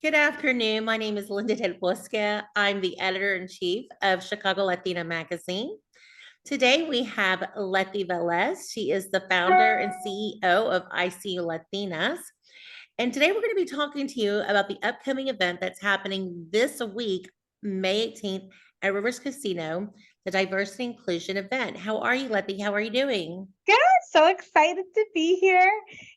Good afternoon. My name is Linda Del Bosque. I'm the editor-in-chief of Chicago Latina magazine. Today we have Letty Velez. She is the founder and CEO of ICU Latinas. And today we're going to be talking to you about the upcoming event that's happening this week, May 18th at Rivers Casino, the Diversity Inclusion event. How are you, Letty? How are you doing? Good. So excited to be here.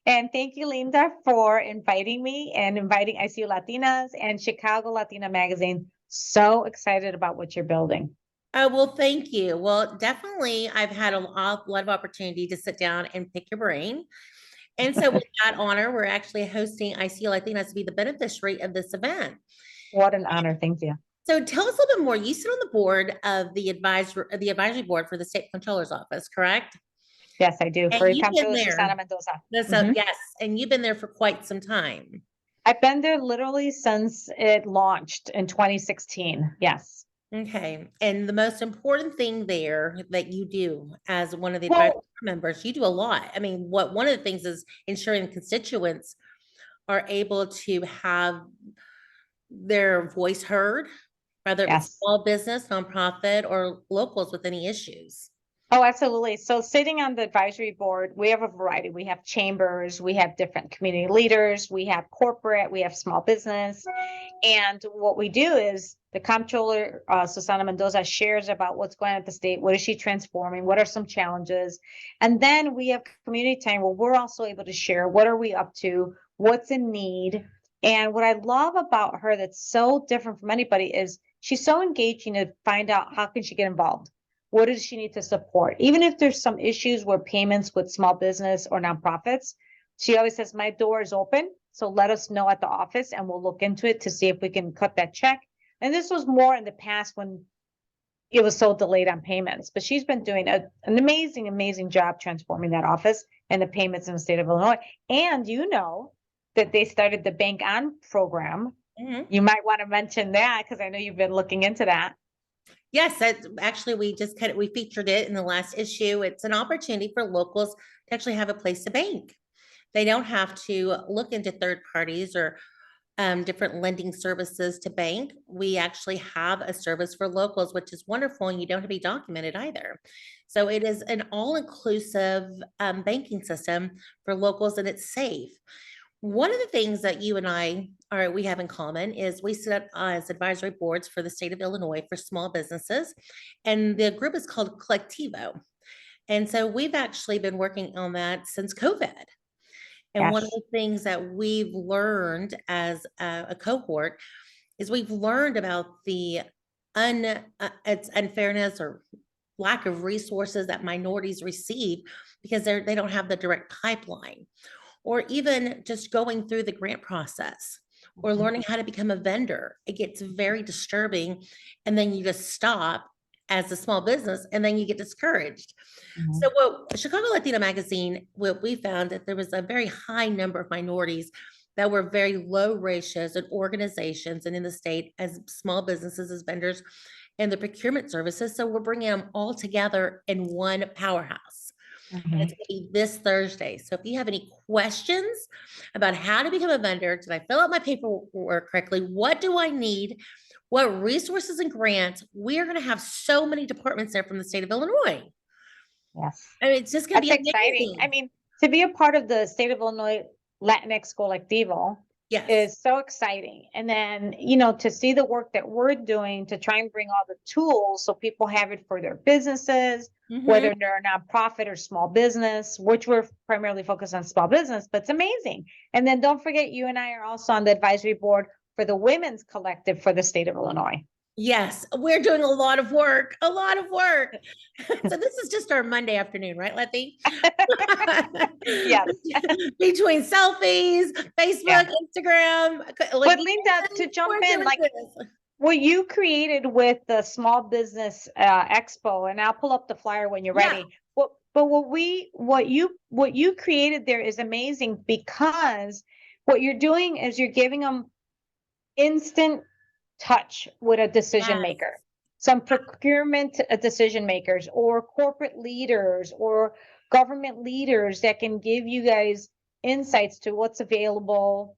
And thank you, Linda, for inviting me and inviting ICU Latinas and Chicago Latina Magazine. So excited about what you're building. Oh, well, thank you. Well, definitely, I've had a lot of opportunity to sit down and pick your brain. And so, with that honor, we're actually hosting ICU Latinas to be the beneficiary of this event. What an honor. Thank you. So, tell us a little bit more. You sit on the board of the advisory board for the state controller's office, correct? Yes, I do. And For you've been Comptroller there. Susana Mendoza. Yes, and you've been there for quite some time. I've been there literally since it launched in 2016. Yes. Okay. And the most important thing there that you do as one of the advisory Well, members, you do a lot. I mean, one of the things is ensuring constituents are able to have their voice heard, whether it's yes. small business, nonprofit, or locals with any issues. Oh, absolutely. So sitting on the advisory board, we have a variety. We have chambers, we have different community leaders, we have corporate, we have small business. And what we do is the comptroller, Susana Mendoza, shares about what's going on at the state. What is she transforming? What are some challenges? And then we have community time where we're also able to share what are we up to, what's in need. And what I love about her that's so different from anybody is she's so engaging to find out how can she get involved. What does she need to support? Even if there's some issues where payments with small business or nonprofits, she always says, my door is open. So let us know at the office and we'll look into it to see if we can cut that check. And this was more in the past when it was so delayed on payments, but she's been doing an amazing, amazing job transforming that office and the payments in the state of Illinois. And you know that they started the Bank On program. Mhm. You might want to mention that because I know you've been looking into that. Yes, that's actually we featured it in the last issue. It's an opportunity for locals to actually have a place to bank. They don't have to look into third parties or different lending services to bank. We actually have a service for locals, which is wonderful, and you don't have to be documented either. So it is an all-inclusive banking system for locals, and it's safe. One of the things that you and we have in common is we sit up as advisory boards for the state of Illinois for small businesses, and the group is called Collectivo. And so we've actually been working on that since COVID. And one of Yes. the things that we've learned as a cohort is we've learned about the it's unfairness or lack of resources that minorities receive because they don't have the direct pipeline, or even just going through the grant process or learning how to become a vendor. It gets very disturbing, and then you just stop as a small business, and then you get discouraged. So, Mhm. what Chicago Latina magazine, what we found that there was a very high number of minorities that were very low ratios in organizations and in the state as small businesses, as vendors, and the procurement services. So, we're bringing them all together in one powerhouse. And it's Mhm. going to be this Thursday. So, if you have any questions about how to become a vendor, did I fill out my paperwork correctly? What do I need? What resources and grants? We are going to have so many departments there from the state of Illinois. Yes. I mean, it's just going to That's be exciting. I amazing. mean, to be a part of the state of Illinois Latinx Colectivo Yes. is so exciting. And then, to see the work that we're doing to try and bring all the tools so people have it for their businesses, Hmm. whether they're a nonprofit or small business, which we're primarily focused on small business, but it's amazing. And then don't forget, you and I are also on the advisory board for the Women's Collective for the state of Illinois. Yes, we're doing a lot of work, a lot of work. So this is just our Monday afternoon, right, Letty? Yes. Between selfies, Yeah. Facebook, Instagram, like But Linda, to jump we're in, doing like, this. what you created with the Small Business Expo, and I'll pull up the flyer when you're Yeah. ready. What you created there is amazing because what you're doing is you're giving them instant touch with a decision Yes. maker, some procurement decision makers, or corporate leaders, or government leaders that can give you guys insights to what's available,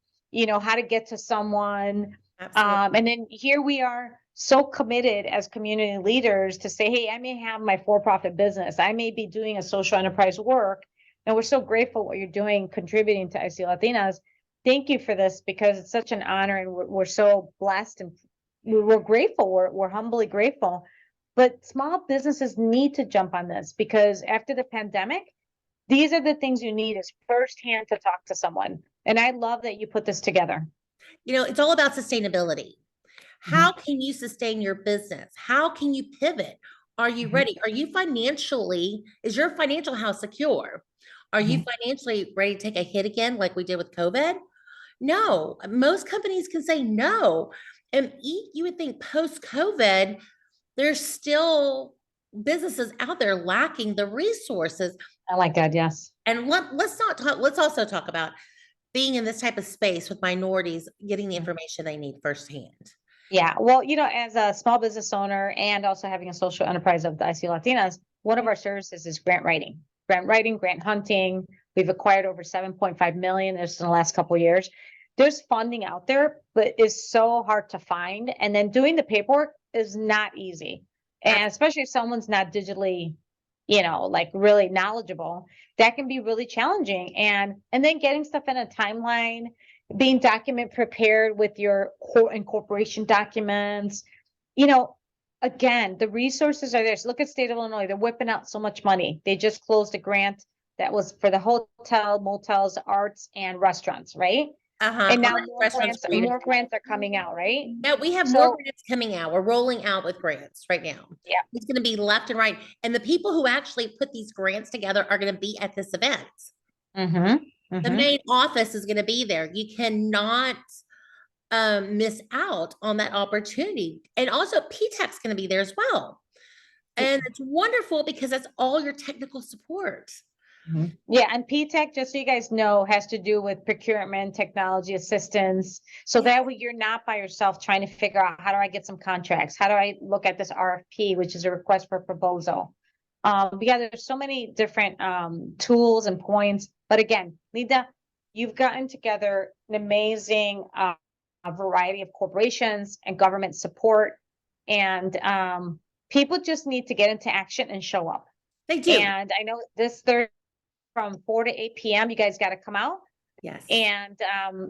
how to get to someone. Absolutely. And then here we are so committed as community leaders to say, hey, I may have my for-profit business. I may be doing a social enterprise work. And we're so grateful what you're doing, contributing to IC Latinas. Thank you for this because it's such an honor and we're so blessed and we're grateful. We're humbly grateful. But small businesses need to jump on this because after the pandemic, these are the things you need is firsthand to talk to someone. And I love that you put this together. It's all about sustainability. How Mhm, can you sustain your business? How can you pivot? Are you mhm, ready? Is your financial house secure? Are you mhm. financially ready to take a hit again like we did with COVID? No, most companies can say no. And you would think post COVID, there's still businesses out there lacking the resources. I like that. Yes. And let's not talk, let's also talk about being in this type of space with minorities, getting the Mhm. information they need firsthand. Yeah. Well, as a small business owner and also having a social enterprise of the IC Latinas, one of our services is grant hunting. We've acquired over 7.5 million just in the last couple of years. There's funding out there, but it's so hard to find. And then doing the paperwork is not easy. And especially if someone's not digitally, like really knowledgeable, that can be really challenging. And then getting stuff in a timeline, being document prepared with your incorporation documents, you know, again, the resources are there. So look at state of Illinois, they're whipping out so much money. They just closed a grant that was for the hotel, motels, arts, and restaurants, right? Uh-huh. And now Restaurants are beautiful. more grants are coming out, right? Yeah, we have more So grants coming out. We're rolling out with grants right now. yeah. It's going to be left and right. And the people who actually put these grants together are going to be at this event. Mm-hmm. The Mm-hmm. main office is going to be there. You cannot miss out on that opportunity. And also, PTAC's going to be there as well. And it's wonderful because that's all your technical support. Mhm. Yeah, and PTech, just so you guys know, has to do with procurement, technology assistance. So Yeah. that way you're not by yourself trying to figure out how do I get some contracts? How do I look at this RFP, which is a request for proposal? Yeah, there's so many different tools and points. But again, Lida, you've gotten together an amazing a variety of corporations and government support. And people just need to get into action and show up. They do. And I know this Thursday from 4 to 8 p.m. You guys got to come out. Yes. And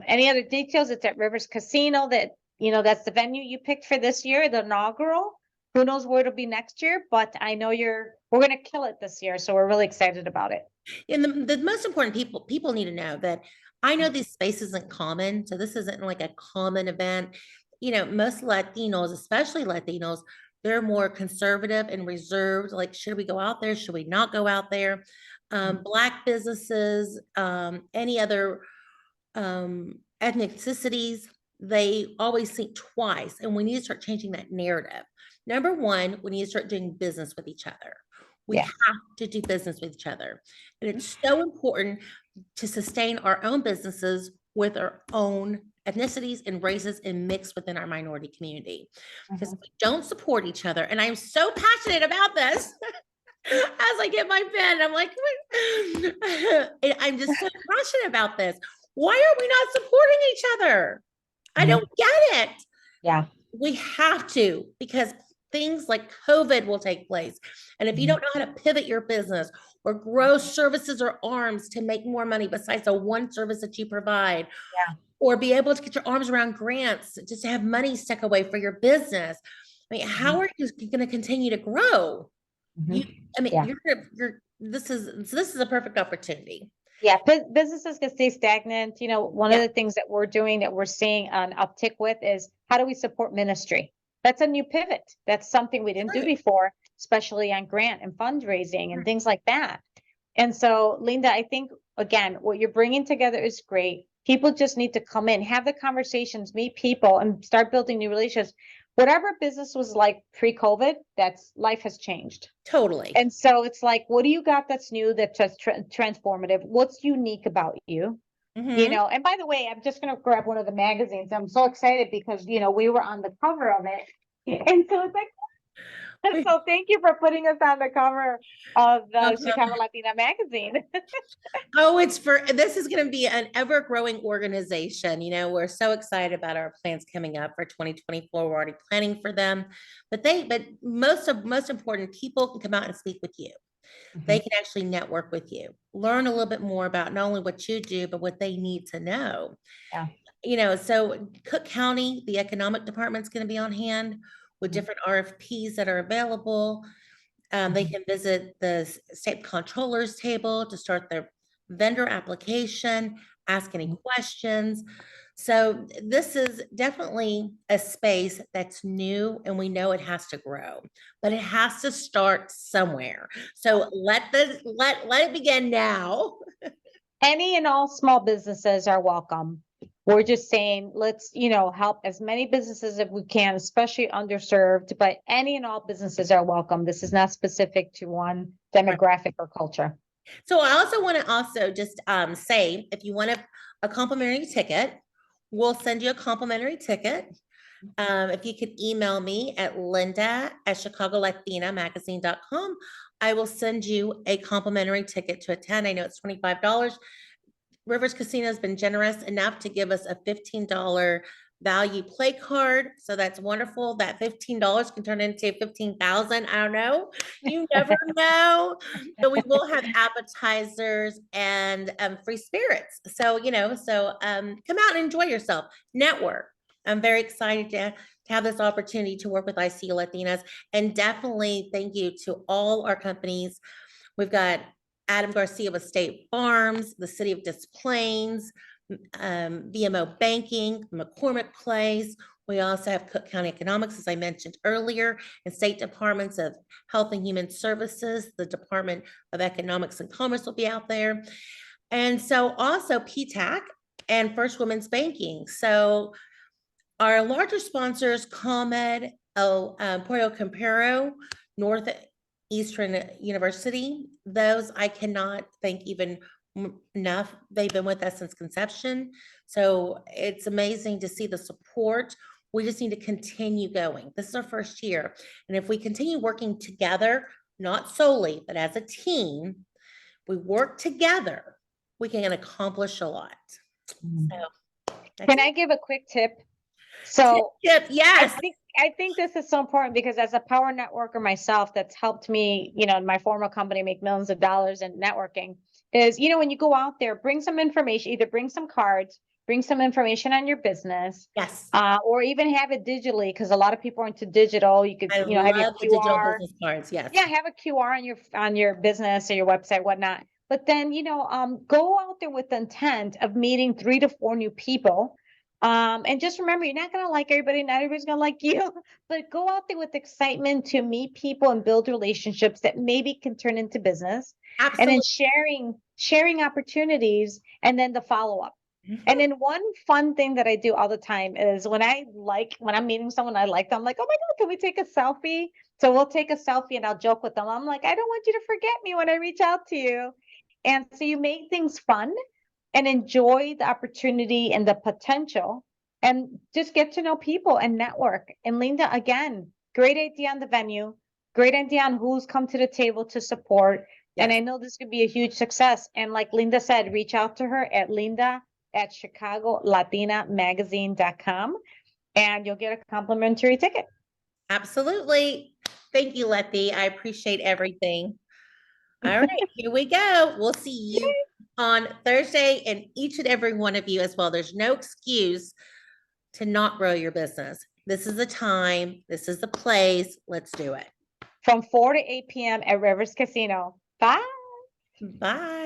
any other details? It's at Rivers Casino. That's the venue you picked for this year, the inaugural. Who knows where it'll be next year? But I know we're gonna kill it this year, so we're really excited about it. And the most important people need to know that I know this space isn't common. So this isn't like a common event. Most Latinos, especially Latinos, they're more conservative and reserved. Like, should we go out there? Should we not go out there? Black businesses, any other ethnicities, they always think twice. And we need to start changing that narrative. Number one, we need to start doing business with each other. We Yeah. have to do business with each other. And it's so important to sustain our own businesses with our own ethnicities and races and mix within our minority community. Because if we don't support each other, and I'm so passionate about this, as I get my pen, I'm like, I'm just so passionate about this. Why are we not supporting each other? I don't get it. Yeah. We have to, because things like COVID will take place. And if you don't know how to pivot your business or grow services or arms to make more money besides the one service that you provide, Yeah. or be able to get your arms around grants just to have money stuck away for your business. I mean, how are you going to continue to grow? You, I mean, Yeah. this is a perfect opportunity. Yeah, businesses can stay stagnant. One of Yeah, the things that we're doing that we're seeing an uptick with is how do we support ministry? That's a new pivot. That's something we didn't do right. before, especially on grant and fundraising and things like that. And so, Linda, I think, again, what you're bringing together is great. People just need to come in, have the conversations, meet people, and start building new relationships. Whatever business was like pre-COVID, that's life has changed. Totally. And so it's like, what do you got that's new, that's just transformative? What's unique about you? Mhm. And by the way, I'm just going to grab one of the magazines. I'm so excited because, we were on the cover of it. And so it's like, So thank you for putting us on the cover of the Chicago Latina magazine. Oh, this is going to be an ever growing organization. You know, we're so excited about our plans coming up for 2024. We're already planning for them, but most important, people can come out and speak with you. They can actually network with you, learn a little bit more about not only what you do, but what they need to know. Yeah. You know, so Cook County, the economic department's going to be on hand with different RFPs that are available. They can visit the state controller's table to start their vendor application, ask any questions. So this is definitely a space that's new and we know it has to grow, but it has to start somewhere. So let it begin now. Any and all small businesses are welcome. We're just saying, let's, help as many businesses as we can, especially underserved, but any and all businesses are welcome. This is not specific to one demographic or culture. So I also want to just say, if you want a complimentary ticket, we'll send you a complimentary ticket. If you could email me at linda@chicagolatinamagazine.com, I will send you a complimentary ticket to attend. I know it's $25. Rivers Casino has been generous enough to give us a $15 value play card. So that's wonderful. That $15 can turn into 15,000. I don't know. You never know. But we will have appetizers and free spirits. So, come out and enjoy yourself. Network. I'm very excited to have this opportunity to work with ICU Latinas. And definitely thank you to all our companies. We've got Adam Garcia with State Farms, the City of Des Plaines, VMO Banking, McCormick Place. We also have Cook County Economics, as I mentioned earlier, and state departments of Health and Human Services. The Department of Economics and Commerce will be out there. And so also PTAC and First Women's Banking. So our larger sponsors, ComEd, Puerto Campero, Northeastern University, those I cannot thank even enough. They've been with us since conception. So it's amazing to see the support. We just need to continue going. This is our first year. And if we continue working together, not solely, but as a team, we work together, we can accomplish a lot. So can I give a quick tip? So yes. I think this is so important because as a power networker myself, that's helped me, in my former company, make millions of dollars in networking is, when you go out there, bring some information, either bring some cards, bring some information on your business. Yes. Or even have it digitally because a lot of people are into digital. You could, have your the digital QR. business cards. Yes. Yeah, have a QR on your business or your website, whatnot. But then, go out there with the intent of meeting 3 to 4 new people. And just remember, you're not going to like everybody. Not everybody's going to like you, but go out there with excitement to meet people and build relationships that maybe can turn into business. Absolutely. And then sharing opportunities and then the follow-up. And then one fun thing that I do all the time is when I'm meeting someone I like them, I'm like, oh my God, can we take a selfie? So we'll take a selfie and I'll joke with them. I'm like, I don't want you to forget me when I reach out to you. And so you make things fun and enjoy the opportunity and the potential and just get to know people and network. And Linda, again, great idea on the venue, great idea on who's come to the table to support. Yes. And I know this could be a huge success. And like Linda said, reach out to her at linda@chicagolatinamagazine.com and you'll get a complimentary ticket. Absolutely. Thank you, Letty. I appreciate everything. All right, here we go. We'll see you on Thursday and each and every one of you as well. There's no excuse to not grow your business. This is the time. This is the place. Let's do it. From 4 to 8 p.m. at Rivers Casino. Bye. Bye.